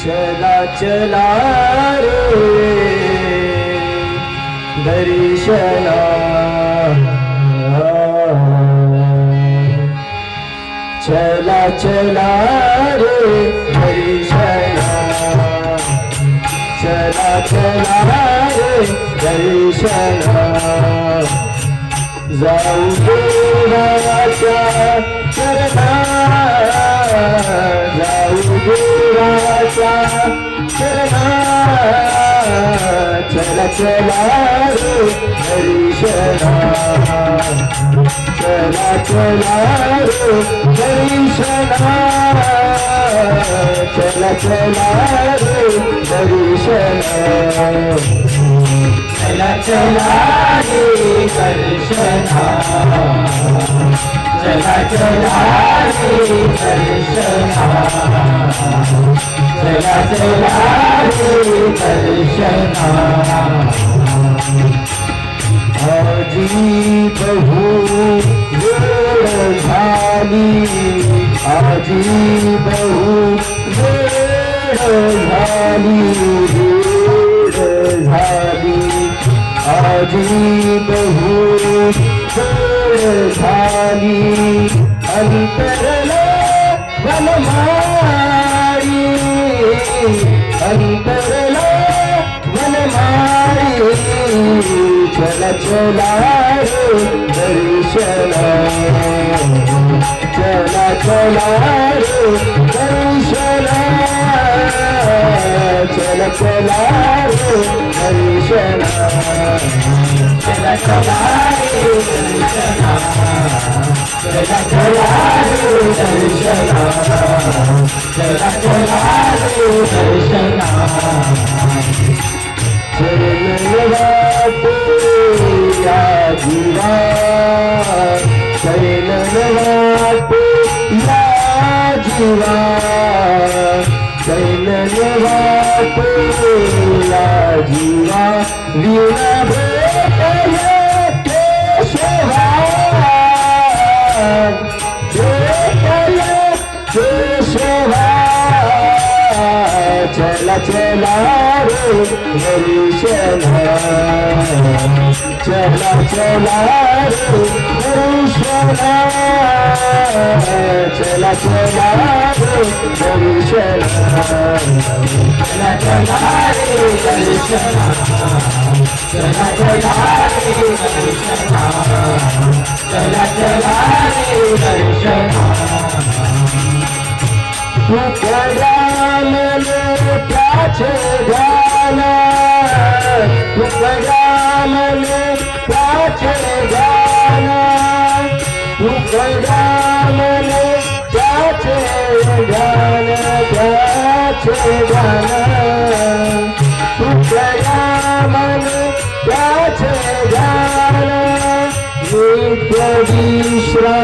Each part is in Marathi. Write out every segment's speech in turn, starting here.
चला चला रे दर्शना चला चला रे दर्शना चला चला रे दर्शना जाऊ देवाच्या चरणात जाऊ देवाच्या चरणात चला चला रे दर्शना चला चला रे दर्शना चला चला रे दर्शना चला चला रे दर्शना चला चला रे दर्शना चला चला रे दर्शना आजी बहु वेळ झाली आजी बहु वेळ झाली झाली आजी बहु वेळ झाली अंतरला वनमाळी अंतरला वनमाळी चला चला रे दर्शना चला चला रे दर्शना चला चला रे दर्शना चला चला रे दर्शना चला चला रे दर्शना चला चला रे दर्शना चरणवाटे या जीवा चरणवाटे या जीवा चरणवाटे या जीवा वीणा भेटय केशवा भेटय केशवा चला चला रे दर्शना चला चला रे दर्शना चला चला रे दर्शना चला चला रे दर्शना चला चला रे दर्शना चला चला रे दर्शना तुकड्यामले त्याचे ध्यान तुकड्यामले त्याचे ध्यान तुकड्यामले त्याचे ध्यान त्याचे ध्यान तुकड्यामले त्याचे ध्यान नित्य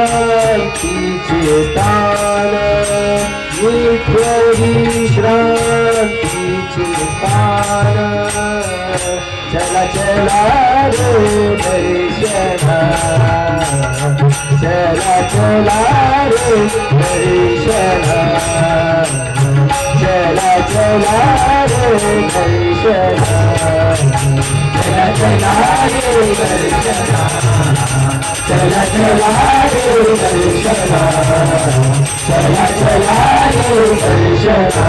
विश्रांतीचे तान नित्य विश्रांतीचे तान चला चला रे दर्शना चला चला रे दर्शना चला चला रे दर्शना चला चला रे दर्शना चला चला रे दर्शना चला चला रे दर्शना